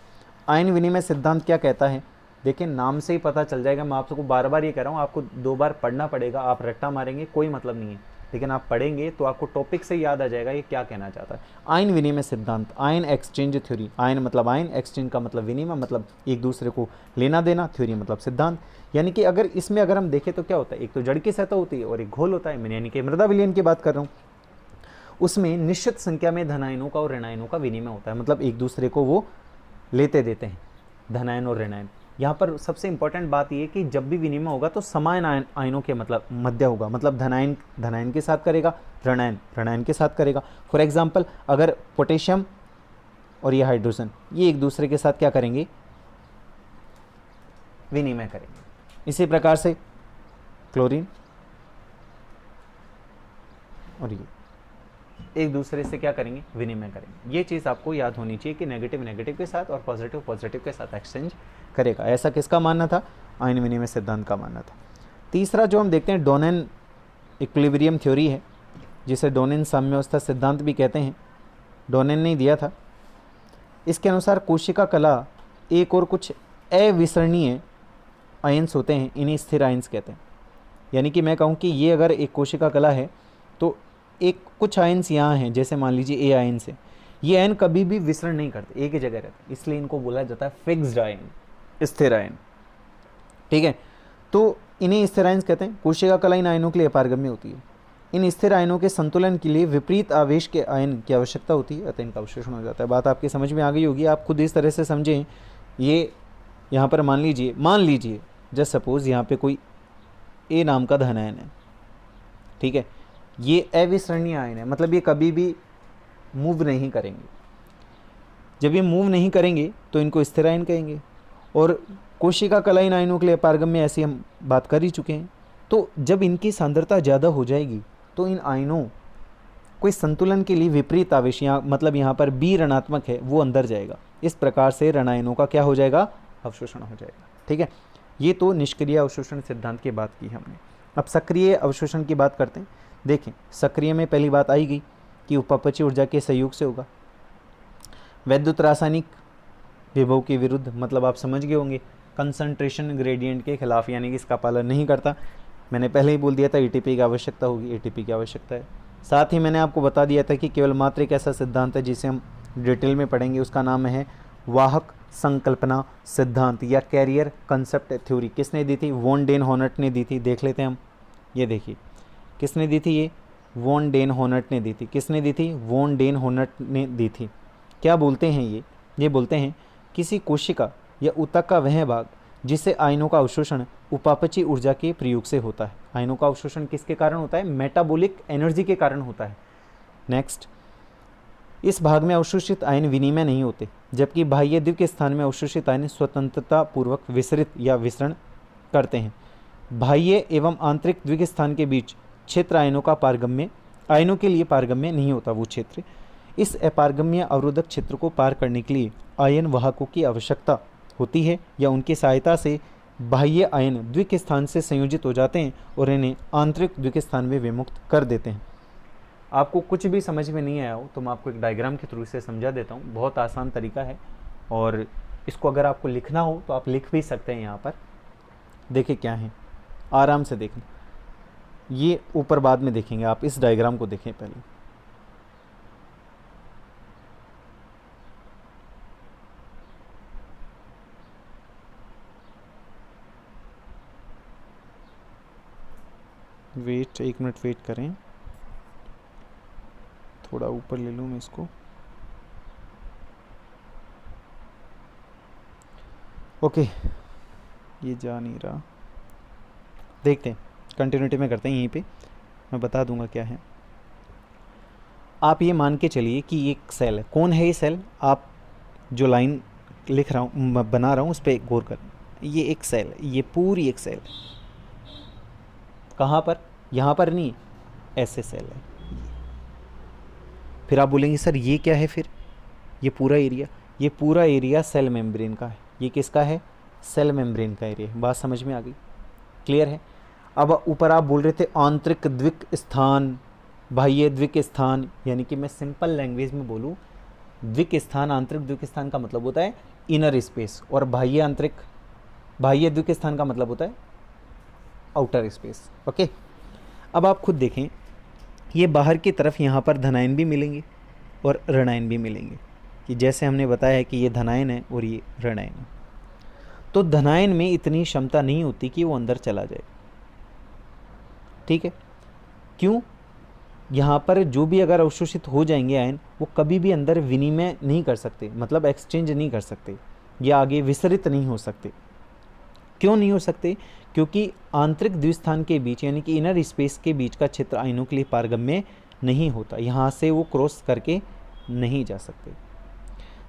आयन विनिमय सिद्धांत क्या कहता है? देखिए, नाम से ही पता चल जाएगा। मैं आपको बार बार ये कह रहा हूँ, आपको 2 बार पढ़ना पड़ेगा। आप रट्टा मारेंगे कोई मतलब नहीं है, लेकिन आप पढ़ेंगे तो आपको टॉपिक से याद आ जाएगा ये क्या कहना चाहता है। आयन विनिमय सिद्धांत, आयन एक्सचेंज थ्योरी। आयन मतलब आयन, एक्सचेंज का मतलब विनिमय, मतलब एक दूसरे को लेना देना, थ्योरी मतलब सिद्धांत। यानी कि अगर हम देखें तो क्या होता है, एक तो जड़ की सतह होती है और एक घोल होता है। मैंने यानी कि मृदा विलयन की बात कर रहा हूँ। उसमें निश्चित संख्या में धनायनों का और ऋणायनों का विनिमय होता है, मतलब एक दूसरे को वो लेते देते हैं, धनायन और ऋणायन। यहाँ पर सबसे इंपॉर्टेंट बात ये कि जब भी विनिमय होगा तो समान आयनों के मतलब मध्य होगा, मतलब धनायन धनायन के साथ करेगा, ऋणायन ऋणायन के साथ करेगा। फॉर एग्जाम्पल अगर पोटेशियम और ये हाइड्रोजन ये एक दूसरे के साथ क्या करेंगे, विनिमय करेंगे। इसी प्रकार से क्लोरीन और ये एक दूसरे से क्या करेंगे, विनिमय करेंगे। ये चीज़ आपको याद होनी चाहिए कि नेगेटिव नेगेटिव के साथ और पॉजिटिव पॉजिटिव के साथ एक्सचेंज करेगा। ऐसा किसका मानना था, आयन विनिमय सिद्धांत का मानना था। तीसरा जो हम देखते हैं डोनेन इक्विलिब्रियम थ्योरी है, जिसे डोनेन साम्यावस्था सिद्धांत भी कहते हैं। डोनेन ने दिया था। इसके अनुसार कोशिका कला एक और कुछ अविसरणीय आयन्स होते हैं, इन्हें स्थिर आयन्स कहते हैं। यानी कि मैं कहूँ कि ये अगर एक कोशिका कला है तो एक कुछ आयन्स यहाँ हैं, जैसे मान लीजिए ए आयन से, ये आयन कभी भी विसरण नहीं करते, एक ही जगह रहते, इसलिए इनको बोला जाता है फिक्स्ड आयन, स्थिर आयन। ठीक है, तो इन्हें स्थिर आयन्स कहते हैं। कोशिका कला इन आयनों के लिए अपारगम्य होती है। इन स्थिर आयनों के संतुलन के लिए विपरीत आवेश के आयन की आवश्यकता होती है, अतः इनका अवशोषण हो जाता है। बात आपकी समझ में आ गई होगी, आप खुद इस तरह से समझें। ये यहाँ पर मान लीजिए जस्ट सपोज यहाँ पे कोई ए नाम का धन आयन है, ठीक है, ये अविसरणीय आयन है, मतलब ये कभी भी मूव नहीं करेंगे। जब ये मूव नहीं करेंगे तो इनको स्थिर आयन कहेंगे। और कोशिका कला इन आयनों के लिए अपारगम्य, ऐसी हम बात कर ही चुके हैं। तो जब इनकी सांद्रता ज़्यादा हो जाएगी तो इन आयनों कोई संतुलन के लिए विपरीत आवेश, यहाँ मतलब यहाँ पर बी ऋणात्मक है, वो अंदर जाएगा। इस प्रकार से ऋणायनों का क्या हो जाएगा, अवशोषण हो जाएगा। ठीक है, ये तो निष्क्रिय अवशोषण सिद्धांत की बात की हमने। अब सक्रिय अवशोषण की बात करते हैं। देखें, सक्रिय में पहली बात आई गई कि उपापचय ऊर्जा के सहयोग से होगा। वैद्युत रासायनिक विभव के विरुद्ध, मतलब आप समझ गए होंगे, कंसंट्रेशन ग्रेडियंट के खिलाफ, यानी कि इसका पालन नहीं करता। मैंने पहले ही बोल दिया था एटीपी की आवश्यकता होगी, एटीपी की आवश्यकता है। साथ ही मैंने आपको बता दिया था कि केवल मात्र एक ऐसा सिद्धांत है जिसे हम डिटेल में पढ़ेंगे, उसका नाम है वाहक संकल्पना सिद्धांत या कैरियर कंसेप्ट थ्योरी। किसने दी थी, वॉन डेन हॉनट ने दी थी। देख लेते हैं हम, ये देखिए किसने दी थी, ये वॉन डेन हॉनट ने दी थी। किसने दी थी, वॉन डेन हॉनट ने दी थी। क्या बोलते हैं ये बोलते हैं किसी कोशिका या ऊतक का वह भाग जिससे आयनों का अवशोषण उपापचयी ऊर्जा के प्रयोग से होता है। आयनों का अवशोषण किसके कारण होता है, मेटाबॉलिक एनर्जी के कारण होता है। नेक्स्ट, इस भाग में अवशोषित आयन विनिमय नहीं होते, जबकि बाह्य द्विक स्थान में अवशोषित आयन स्वतंत्रता पूर्वक विसरित या विसरण करते हैं। बाह्य एवं आंतरिक द्विक स्थान के बीच क्षेत्र आयनों के लिए पारगम्य नहीं होता वो क्षेत्र। इस अपारगम्य अवरोधक क्षेत्र को पार करने के लिए आयन वाहकों की आवश्यकता होती है या उनकी सहायता से बाह्य आयन द्विक स्थान से संयोजित हो जाते हैं और इन्हें आंतरिक द्विक स्थान में विमुक्त कर देते हैं। आपको कुछ भी समझ में नहीं आया हो तो मैं आपको एक डायग्राम के थ्रू से समझा देता हूँ। बहुत आसान तरीका है और इसको अगर आपको लिखना हो तो आप लिख भी सकते हैं। यहाँ पर देखिए क्या है, आराम से देखना, ये ऊपर बाद में देखेंगे, आप इस डायग्राम को देखें पहले। वेट, 1 मिनट वेट करें, थोड़ा ऊपर ले लूँ मैं इसको। ओके, ये जा नहीं रहा, देखते हैं, कंटिन्यूटी में करते हैं। यहीं पे मैं बता दूंगा क्या है। आप ये मान के चलिए कि ये एक सेल है। कौन है ये सेल, आप जो लाइन लिख रहा हूँ बना रहा हूँ उस पर गौर करें। ये एक सेल है, ये पूरी एक सेल है। कहाँ पर, यहाँ पर नहीं, ऐसे सेल है। फिर आप बोलेंगे सर ये क्या है, फिर ये पूरा एरिया सेल मेम्ब्रेन का है। ये किसका है, सेल मेम्ब्रेन का एरिया। बात समझ में आ गई, क्लियर है। अब ऊपर आप बोल रहे थे आंतरिक द्विक स्थान, बाह्य द्विक स्थान, यानी कि मैं सिंपल लैंग्वेज में बोलूँ, द्विक स्थान, आंतरिक द्विक स्थान का मतलब होता है इनर स्पेस, और बाह्य द्विक स्थान का मतलब होता है आउटर स्पेस। ओके, अब आप खुद देखें, ये बाहर की तरफ यहाँ पर धनायन भी मिलेंगे और ऋणायन भी मिलेंगे, कि जैसे हमने बताया है कि ये धनायन है और ये ऋणायन है। तो धनायन में इतनी क्षमता नहीं होती कि वो अंदर चला जाए, ठीक है। क्यों, यहाँ पर जो भी अगर अवशोषित हो जाएंगे आयन, वो कभी भी अंदर विनिमय नहीं कर सकते, मतलब एक्सचेंज नहीं कर सकते या आगे विसरित नहीं हो सकते। क्यों नहीं हो सकते? क्योंकि आंतरिक द्विस्थान के बीच यानी कि इनर स्पेस के बीच का क्षेत्र आयनों के लिए पारगम्य नहीं होता, यहाँ से वो क्रॉस करके नहीं जा सकते।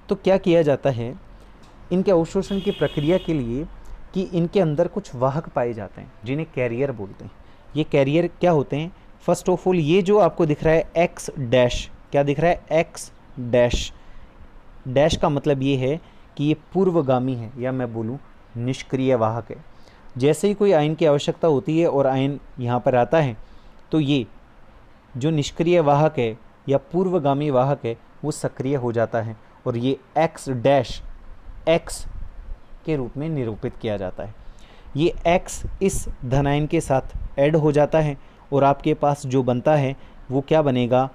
तो क्या किया जाता है इनके अवशोषण की प्रक्रिया के लिए कि इनके अंदर कुछ वाहक पाए जाते हैं जिन्हें कैरियर बोलते हैं। ये कैरियर क्या होते हैं? फर्स्ट ऑफ ऑल ये जो आपको दिख रहा है एक्स डैश, क्या दिख रहा है? X dash. डैश का मतलब ये है कि ये पूर्वगामी है या मैं बोलूँ निष्क्रिय वाहक है। जैसे ही कोई आयन की आवश्यकता होती है और आयन यहाँ पर आता है तो ये जो निष्क्रिय वाहक है या पूर्वगामी वाहक है वो सक्रिय हो जाता है और ये एक्स डैश एक्स के रूप में निरूपित किया जाता है। ये एक्स इस धनायन के साथ ऐड हो जाता है और आपके पास जो बनता है वो क्या बनेगा?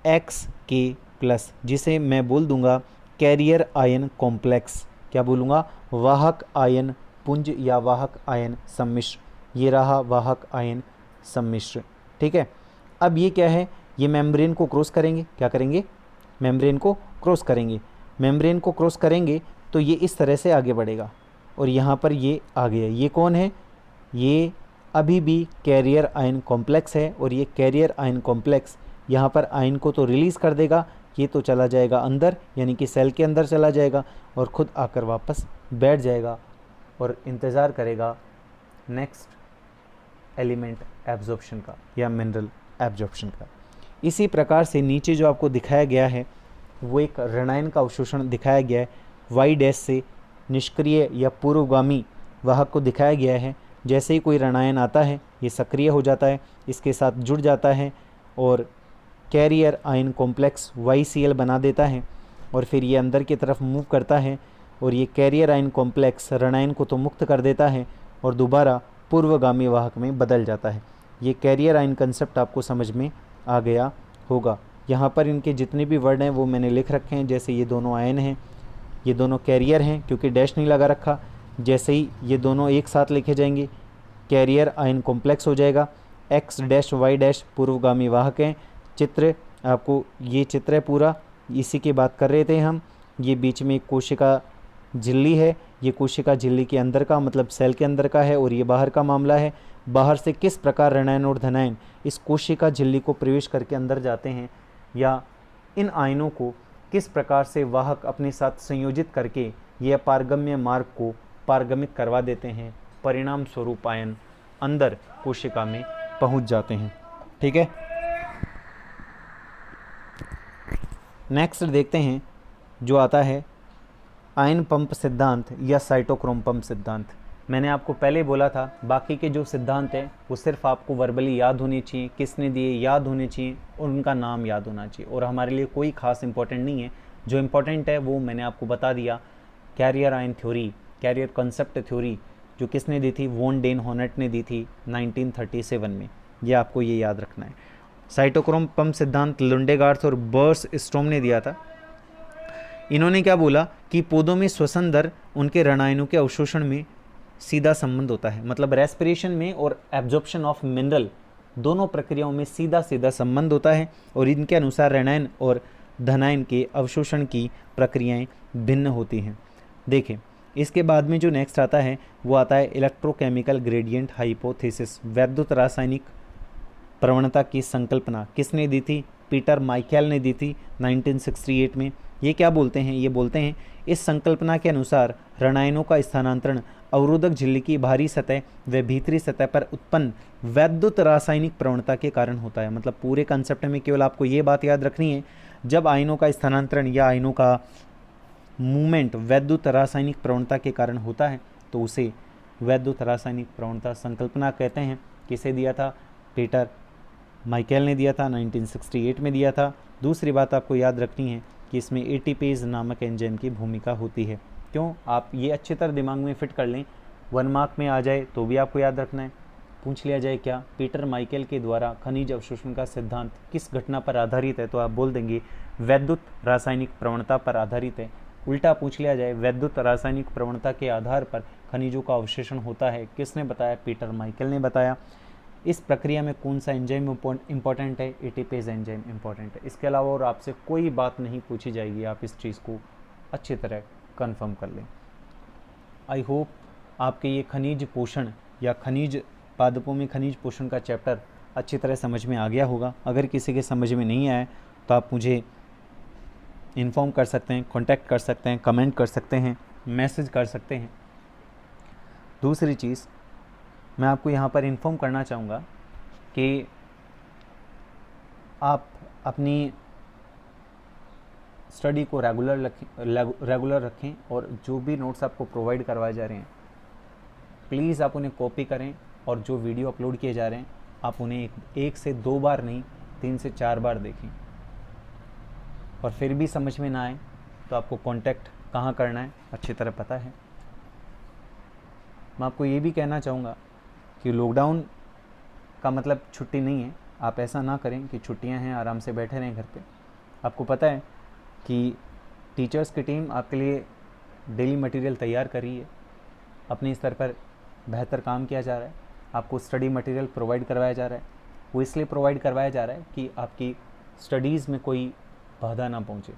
एक्स के प्लस, जिसे मैं बोल दूंगा कैरियर आयन कॉम्प्लेक्स। क्या बोलूँगा? वाहक आयन पुंज या वाहक आयन सम्मिश्र। ये रहा वाहक आयन सम्मिश्र, ठीक है। अब ये क्या है? ये मेम्ब्रेन को क्रॉस करेंगे। क्या करेंगे? मेम्ब्रेन को क्रॉस करेंगे। मेम्ब्रेन को क्रॉस करेंगे तो ये इस तरह से आगे बढ़ेगा और यहाँ पर ये आ गया। ये कौन है? ये अभी भी कैरियर आयन कॉम्प्लेक्स है और ये कैरियर आयन कॉम्प्लेक्स यहाँ पर आयन को तो रिलीज़ कर देगा, ये तो चला जाएगा अंदर यानी कि सेल के अंदर चला जाएगा और ख़ुद आकर वापस बैठ जाएगा और इंतज़ार करेगा नेक्स्ट एलिमेंट एब्जॉर्प्शन का या मिनरल एब्जॉर्प्शन का। इसी प्रकार से नीचे जो आपको दिखाया गया है वो एक ऋणायन का अवशोषण दिखाया गया है। वाई डैश से निष्क्रिय या पूर्वगामी वाहक को दिखाया गया है। जैसे ही कोई ऋणायन आता है ये सक्रिय हो जाता है, इसके साथ जुड़ जाता है और कैरियर आयन कॉम्प्लेक्स YCl बना देता है और फिर ये अंदर की तरफ मूव करता है और ये कैरियर आयन कॉम्प्लेक्स ऋणायन को तो मुक्त कर देता है और दोबारा पूर्वगामी वाहक में बदल जाता है। ये कैरियर आयन कंसेप्ट आपको समझ में आ गया होगा। यहाँ पर इनके जितने भी वर्ड हैं वो मैंने लिख रखे हैं। जैसे ये दोनों आयन हैं, ये दोनों कैरियर हैं क्योंकि डैश नहीं लगा रखा। जैसे ही ये दोनों एक साथ लिखे जाएंगे कैरियर आयन कॉम्प्लेक्स हो जाएगा। एक्स डैश वाई डैश पूर्वगामी वाहक हैं। चित्र आपको ये चित्र है पूरा, इसी की बात कर रहे थे हम। ये बीच में एक कोशिका झिल्ली है, ये कोशिका झिल्ली के अंदर का मतलब सेल के अंदर का है और ये बाहर का मामला है। बाहर से किस प्रकार ऋणायन और धनायन इस कोशिका झिल्ली को प्रवेश करके अंदर जाते हैं या इन आयनों को किस प्रकार से वाहक अपने साथ संयोजित करके ये अपारगम्य मार्ग को पारगमित करवा देते हैं, परिणाम स्वरूप आयन अंदर कोशिका में पहुंच जाते हैं। ठीक है, नेक्स्ट देखते हैं जो आता है आयन पंप सिद्धांत या साइटोक्रोम पंप सिद्धांत। मैंने आपको पहले बोला था बाकी के जो सिद्धांत हैं वो सिर्फ आपको वर्बली याद होने चाहिए, किसने दिए याद होने चाहिए और उनका नाम याद होना चाहिए और हमारे लिए कोई खास इंपॉर्टेंट नहीं है। जो इम्पोर्टेंट है वो मैंने आपको बता दिया। Carrier ion theory, carrier concept theory जो किसने दी थी? वॉन डेन हॉनेट ने दी थी 1937 में। ये आपको ये याद रखना है। साइटोक्रोम पंप सिद्धांत लुंडेगार्थ और बर्स-स्टोम ने दिया था। इन्होंने क्या बोला कि पौधों में श्वसन दर उनके ऋणायनों के अवशोषण में सीधा संबंध होता है, मतलब रेस्पिरेशन में और एब्जॉर्प्शन ऑफ मिनरल दोनों प्रक्रियाओं में सीधा सीधा संबंध होता है और इनके अनुसार ऋणायन और धनायन के अवशोषण की प्रक्रियाएं भिन्न होती हैं। देखें, इसके बाद में जो नेक्स्ट आता है वो आता है इलेक्ट्रोकेमिकल ग्रेडियंट हाइपोथेसिस। वैद्युत रासायनिक प्रवणता की संकल्पना किसने दी थी? पीटर माइकेल ने दी थी 1968 में। ये क्या बोलते हैं? ये बोलते हैं इस संकल्पना के अनुसार ऋणायनों का स्थानांतरण अवरोधक झिल्ली की बाहरी सतह व भीतरी सतह पर उत्पन्न वैद्युत रासायनिक प्रवणता के कारण होता है। मतलब पूरे कंसेप्ट में केवल आपको ये बात याद रखनी है, जब आयनों का स्थानांतरण या आयनों का मूवमेंट वैद्युत रासायनिक प्रवणता के कारण होता है तो उसे वैद्युत रासायनिक प्रवणता संकल्पना कहते हैं। किसे दिया था? पीटर माइकेल ने दिया था, 1968 में दिया था। दूसरी बात आपको याद रखनी है कि इसमें एटीपेज नामक एंजाइम की भूमिका होती है। क्यों? आप ये अच्छी तरह दिमाग में फिट कर लें, 1 मार्क में आ जाए तो भी आपको याद रखना है। पूछ लिया जाए क्या पीटर माइकेल के द्वारा खनिज अवशोषण का सिद्धांत किस घटना पर आधारित है, तो आप बोल देंगे वैद्युत रासायनिक प्रवणता पर आधारित है। उल्टा पूछ लिया जाए वैद्युत रासायनिक प्रवणता के आधार पर खनिजों का अवशोषण होता है, किसने बताया? पीटर माइकेल ने बताया। इस प्रक्रिया में कौन सा एंजाइम इंपॉर्टेंट है? एटीपेज एंजाइम इंपॉर्टेंट है। इसके अलावा और आपसे कोई बात नहीं पूछी जाएगी, आप इस चीज़ को अच्छी तरह कंफर्म कर लें। आई होप आपके ये खनिज पोषण या खनिज पादपों में खनिज पोषण का चैप्टर अच्छी तरह समझ में आ गया होगा। अगर किसी के समझ में नहीं आया तो आप मुझे इन्फॉर्म कर सकते हैं, कांटेक्ट कर सकते हैं, कमेंट कर सकते हैं, मैसेज कर सकते हैं। दूसरी चीज़ मैं आपको यहाँ पर इन्फॉर्म करना चाहूँगा कि आप अपनी स्टडी को रेगुलर रखें और जो भी नोट्स आपको प्रोवाइड करवाए जा रहे हैं प्लीज़ आप उन्हें कॉपी करें, और जो वीडियो अपलोड किए जा रहे हैं आप उन्हें एक से 2 बार नहीं 3 से 4 बार देखें। और फिर भी समझ में ना आए तो आपको कांटेक्ट कहाँ करना है अच्छी तरह पता है। मैं आपको ये भी कहना चाहूँगा कि लॉकडाउन का मतलब छुट्टी नहीं है। आप ऐसा ना करें कि छुट्टियां हैं आराम से बैठे रहें घर पे। आपको पता है कि टीचर्स की टीम आपके लिए डेली मटेरियल तैयार कर रही है, अपने स्तर पर बेहतर काम किया जा रहा है, आपको स्टडी मटेरियल प्रोवाइड करवाया जा रहा है। वो इसलिए प्रोवाइड करवाया जा रहा है कि आपकी स्टडीज़ में कोई बाधा ना पहुँचे।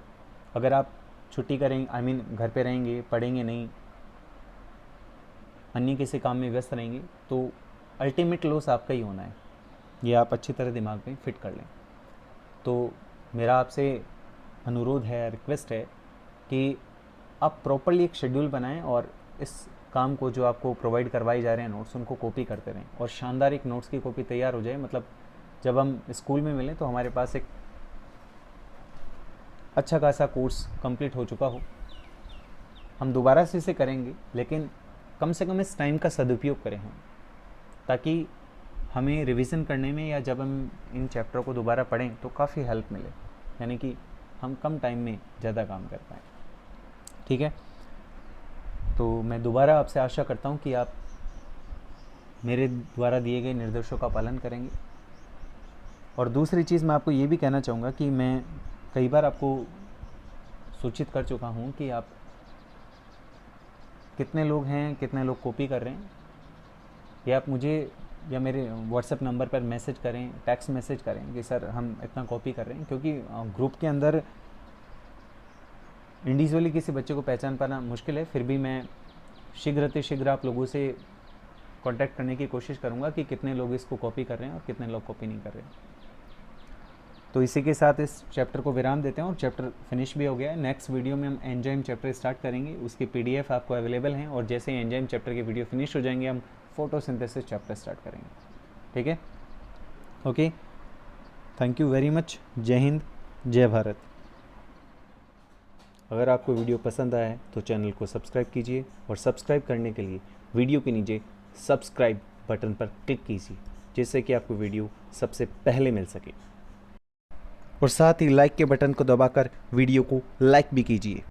अगर आप छुट्टी करेंगे, घर पे रहेंगे, पढ़ेंगे नहीं, अन्य किसी काम में व्यस्त रहेंगे तो अल्टीमेट लॉस आपका ही होना है। ये आप अच्छी तरह दिमाग में फिट कर लें। तो मेरा आपसे अनुरोध है, रिक्वेस्ट है कि आप प्रॉपर्ली एक शेड्यूल बनाएं और इस काम को जो आपको प्रोवाइड करवाए जा रहे हैं नोट्स, उनको कॉपी करते रहें और शानदार एक नोट्स की कॉपी तैयार हो जाए। मतलब जब हम स्कूल में मिलें तो हमारे पास एक अच्छा खासा कोर्स कंप्लीट हो चुका हो। हम दोबारा से इसे करेंगे, लेकिन कम से कम इस टाइम का सदुपयोग करें हम, ताकि हमें रिवीजन करने में या जब हम इन चैप्टर को दोबारा पढ़ें तो काफ़ी हेल्प मिले, यानी कि हम कम टाइम में ज़्यादा काम कर पाएँ। ठीक है, तो मैं दोबारा आपसे आशा करता हूँ कि आप मेरे द्वारा दिए गए निर्देशों का पालन करेंगे। और दूसरी चीज़ मैं आपको ये भी कहना चाहूँगा कि मैं कई बार आपको सूचित कर चुका हूँ कि आप कितने लोग हैं, कितने लोग कॉपी कर रहे हैं, या आप मुझे या मेरे व्हाट्सएप नंबर पर मैसेज करें, टेक्स्ट मैसेज करें कि सर हम इतना कॉपी कर रहे हैं। क्योंकि ग्रुप के अंदर इंडिविजुअली किसी बच्चे को पहचान पाना मुश्किल है, फिर भी मैं शीघ्र आप लोगों से कांटेक्ट करने की कोशिश करूंगा कि कितने लोग इसको कॉपी कर रहे हैं और कितने लोग कॉपी नहीं कर रहे हैं। तो इसी के साथ इस चैप्टर को विराम देते हैं और चैप्टर फिनिश भी हो गया है। नेक्स्ट वीडियो में हम एंजाइम चैप्टर स्टार्ट करेंगे, उसकी PDF आपको अवेलेबल हैं, और जैसे ही एंजाइम चैप्टर की वीडियो फिनिश हो जाएंगे हम फोटोसिंथेसिस चैप्टर स्टार्ट करेंगे। ठीक है, okay, thank you very much. जय हिंद, जय भारत। अगर आपको वीडियो पसंद आया है तो चैनल को सब्सक्राइब कीजिए, और सब्सक्राइब करने के लिए वीडियो के नीचे सब्सक्राइब बटन पर क्लिक कीजिए, जिससे कि आपको वीडियो सबसे पहले मिल सके, और साथ ही लाइक के बटन को दबाकर वीडियो को लाइक भी कीजिए।